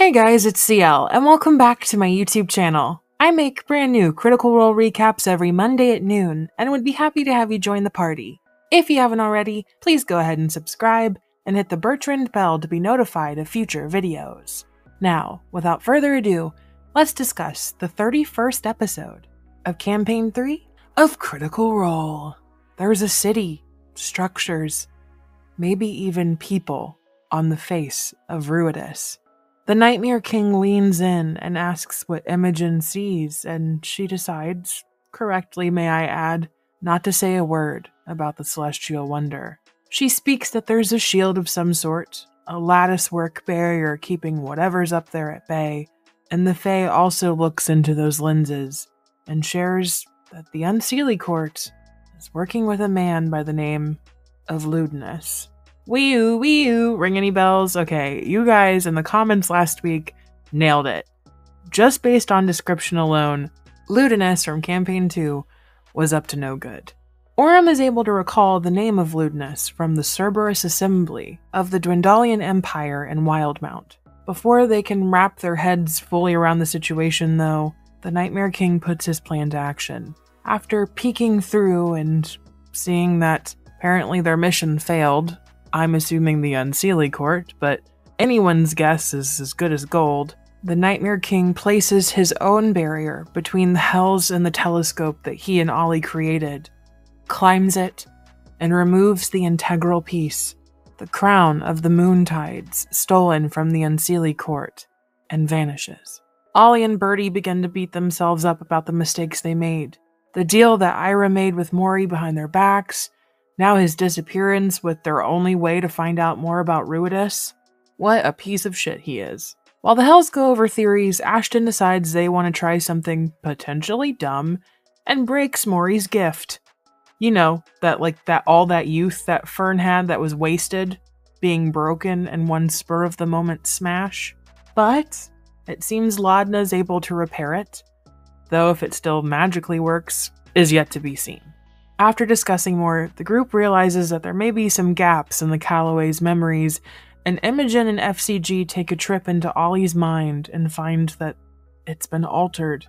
Hey guys, it's CL, and welcome back to my YouTube channel. I make brand new Critical Role recaps every Monday at noon, and would be happy to have you join the party. If you haven't already, please go ahead and subscribe, and hit the Bertrand bell to be notified of future videos. Now, without further ado, let's discuss the 31st episode of Campaign 3 of Critical Role. There's a city, structures, maybe even people on the face of Ruidus. The Nightmare King leans in and asks what Imogen sees, and she decides, correctly may I add, not to say a word about the celestial wonder. She speaks that there's a shield of some sort, a lattice-work barrier keeping whatever's up there at bay, and the Fae also looks into those lenses and shares that the Unseelie Court is working with a man by the name of Ludinus. Wee-oo, ring any bells? Okay, you guys in the comments last week nailed it. Just based on description alone, Ludinus from Campaign 2 was up to no good. Orem is able to recall the name of Ludinus from the Cerberus Assembly of the Dwendalian Empire in Wildmount. Before they can wrap their heads fully around the situation, though, the Nightmare King puts his plan to action. After peeking through and seeing that apparently their mission failed, I'm assuming the Unseelie Court, but anyone's guess is as good as gold, the Nightmare King places his own barrier between the hells and the telescope that he and Ollie created, climbs it, and removes the integral piece, the crown of the Moontides stolen from the Unseelie Court, and vanishes. Ollie and Bertie begin to beat themselves up about the mistakes they made. The deal that Ira made with Maury behind their backs, now his disappearance with their only way to find out more about Ruidus. What a piece of shit he is. While the Hells go over theories, Ashton decides they want to try something potentially dumb and breaks Maury's gift. You know, all that youth that Fern had that was wasted, being broken in one spur of the moment smash. But it seems Laudna's able to repair it, though if it still magically works is yet to be seen. After discussing more, the group realizes that there may be some gaps in the Calloway's memories, and Imogen and F.C.G take a trip into Ollie's mind and find that it's been altered,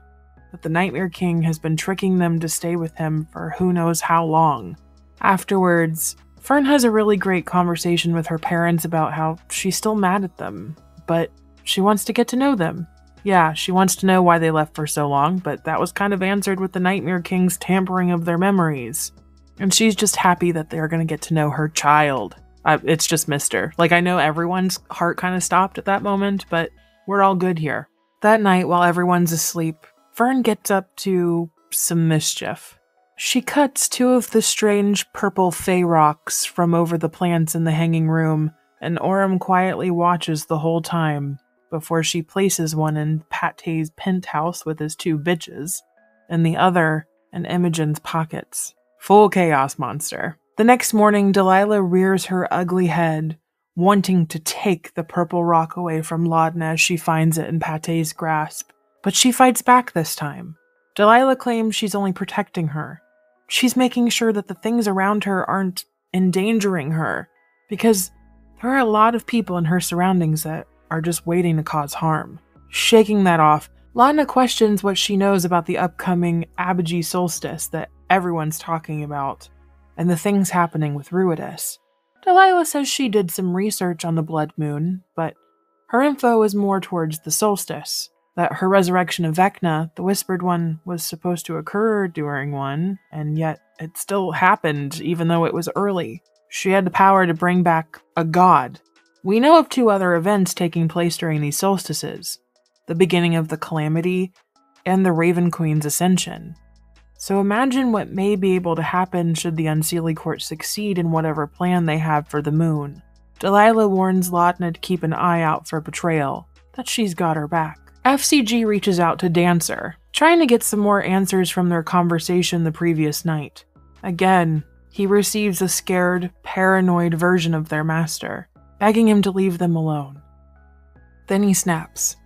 that the Nightmare King has been tricking them to stay with him for who knows how long. Afterwards, Fern has a really great conversation with her parents about how she's still mad at them, but she wants to get to know them. Yeah, she wants to know why they left for so long, but that was kind of answered with the Nightmare King's tampering of their memories. And she's just happy that they're going to get to know her child. It's just Mr. I know everyone's heart kind of stopped at that moment, but we're all good here. That night, while everyone's asleep, Fern gets up to some mischief. She cuts two of the strange purple Fey rocks from over the plants in the hanging room, and Orem quietly watches the whole time, before she places one in Pate's penthouse with his two bitches, and the other in Imogen's pockets. Full chaos monster. The next morning, Delilah rears her ugly head, wanting to take the purple rock away from Laudna as she finds it in Pate's grasp, but she fights back this time. Delilah claims she's only protecting her. She's making sure that the things around her aren't endangering her, because there are a lot of people in her surroundings that are just waiting to cause harm. Shaking that off, Laudna questions what she knows about the upcoming Apogee solstice that everyone's talking about, and the things happening with Ruidus. Delilah says she did some research on the blood moon, but her info is more towards the solstice, that her resurrection of Vecna, the Whispered One, was supposed to occur during one, and yet it still happened even though it was early. She had the power to bring back a god. We know of two other events taking place during these solstices, the beginning of the Calamity and the Raven Queen's ascension. So imagine what may be able to happen should the Unseelie Court succeed in whatever plan they have for the moon. Delilah warns Laudna to keep an eye out for betrayal, that she's got her back. F.C.G reaches out to Dancer, trying to get some more answers from their conversation the previous night. Again, he receives a scared, paranoid version of their master, begging him to leave them alone. Then he snaps.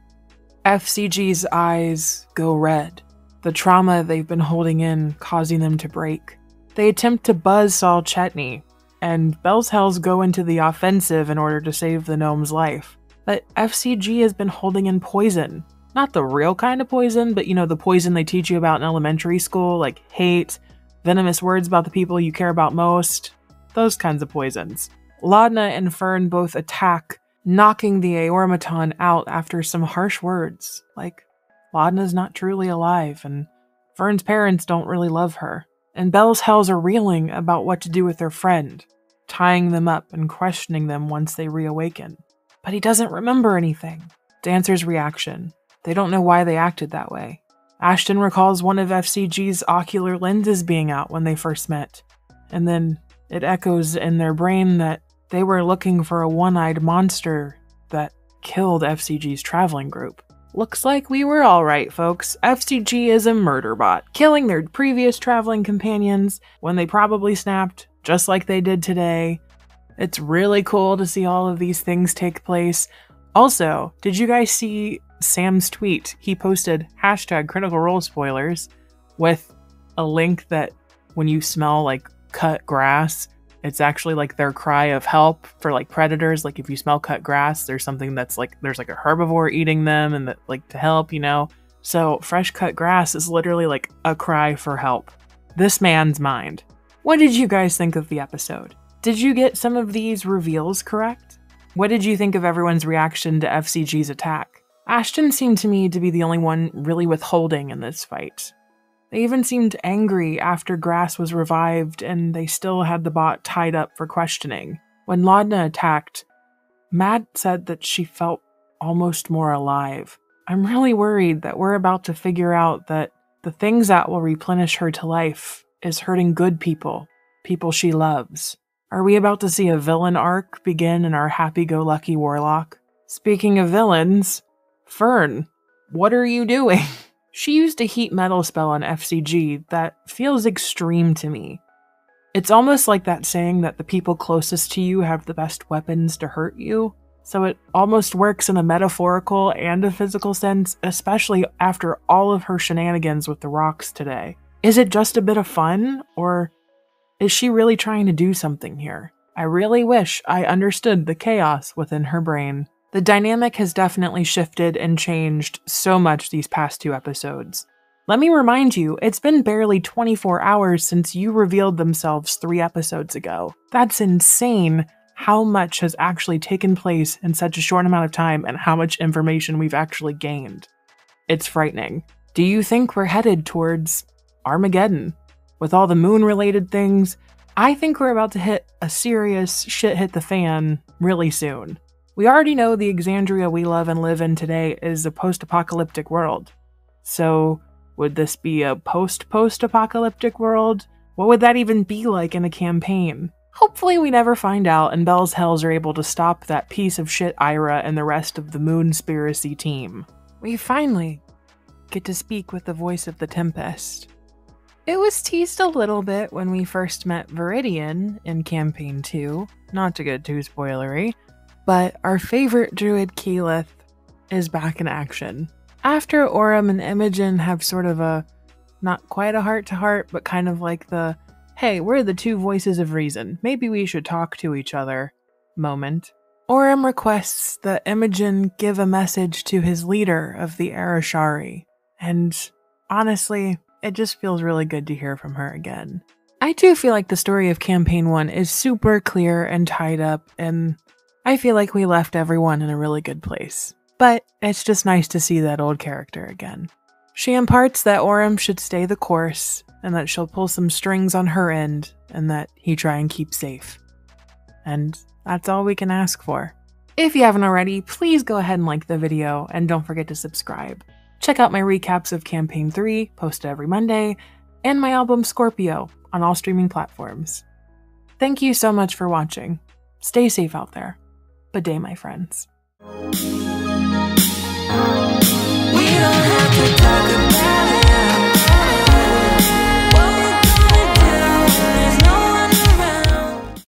F.C.G's eyes go red, the trauma they've been holding in causing them to break. They attempt to buzzsaw Chetney, and Bell's Hells go into the offensive in order to save the gnome's life. But F.C.G has been holding in poison. Not the real kind of poison, but the poison they teach you about in elementary school, like hate, venomous words about the people you care about most, those kinds of poisons. Laudna and Fern both attack, knocking the Aormaton out after some harsh words, like Laudna's not truly alive, and Fern's parents don't really love her. And Belle's hells are reeling about what to do with their friend, tying them up and questioning them once they reawaken. But he doesn't remember anything. Dancer's reaction. They don't know why they acted that way. Ashton recalls one of F.C.G's ocular lenses being out when they first met, and then it echoes in their brain that they were looking for a one-eyed monster that killed F.C.G's traveling group. Looks like we were all right, folks. F.C.G is a murder bot, killing their previous traveling companions when they probably snapped, just like they did today. It's really cool to see all of these things take place. Also, did you guys see Sam's tweet? He posted #CriticalRoleSpoilers with a link that when you smell like cut grass, it's actually like their cry of help for like predators. Like if you smell cut grass, there's something that's like, there's like a herbivore eating them and that like to help, So fresh cut grass is literally like a cry for help. This man's mind. What did you guys think of the episode? Did you get some of these reveals correct? What did you think of everyone's reaction to F.C.G's attack? Ashton seemed to me to be the only one really withholding in this fight. They even seemed angry after Grass was revived and they still had the bot tied up for questioning. When Laudna attacked, Matt said that she felt almost more alive. I'm really worried that we're about to figure out that the things that will replenish her to life is hurting good people, people she loves. Are we about to see a villain arc begin in our happy-go-lucky warlock? Speaking of villains, Fern, what are you doing? She used a heat metal spell on F.C.G that feels extreme to me. It's almost like that saying that the people closest to you have the best weapons to hurt you. So it almost works in a metaphorical and a physical sense, especially after all of her shenanigans with the rocks today. Is it just a bit of fun, or is she really trying to do something here? I really wish I understood the chaos within her brain. The dynamic has definitely shifted and changed so much these past 2 episodes. Let me remind you, it's been barely 24 hours since you revealed themselves 3 episodes ago. That's insane how much has actually taken place in such a short amount of time and how much information we've actually gained. It's frightening. Do you think we're headed towards Armageddon? With all the moon-related things, I think we're about to hit a serious shit hit the fan really soon. We already know the Exandria we love and live in today is a post-apocalyptic world. So, would this be a post-post-apocalyptic world? What would that even be like in a campaign? Hopefully we never find out and Belle's Hells are able to stop that piece of shit Ira and the rest of the Moonspiracy team. We finally get to speak with the voice of the Tempest. It was teased a little bit when we first met Viridian in Campaign 2, not to get too spoilery, but our favorite druid Keyleth is back in action. After Aurum and Imogen have sort of a, not quite a heart-to-heart, but kind of like the, hey, we're the 2 voices of reason, maybe we should talk to each other moment, Aurum requests that Imogen give a message to his leader of the Arashari, and honestly, it just feels really good to hear from her again. I do feel like the story of Campaign 1 is super clear and tied up, and I feel like we left everyone in a really good place. But it's just nice to see that old character again. She imparts that Aurum should stay the course, and that she'll pull some strings on her end, and that he try and keep safe. And that's all we can ask for. If you haven't already, please go ahead and like the video, and don't forget to subscribe. Check out my recaps of Campaign 3, posted every Monday, and my album Scorpio on all streaming platforms. Thank you so much for watching. Stay safe out there. Good day, my friends.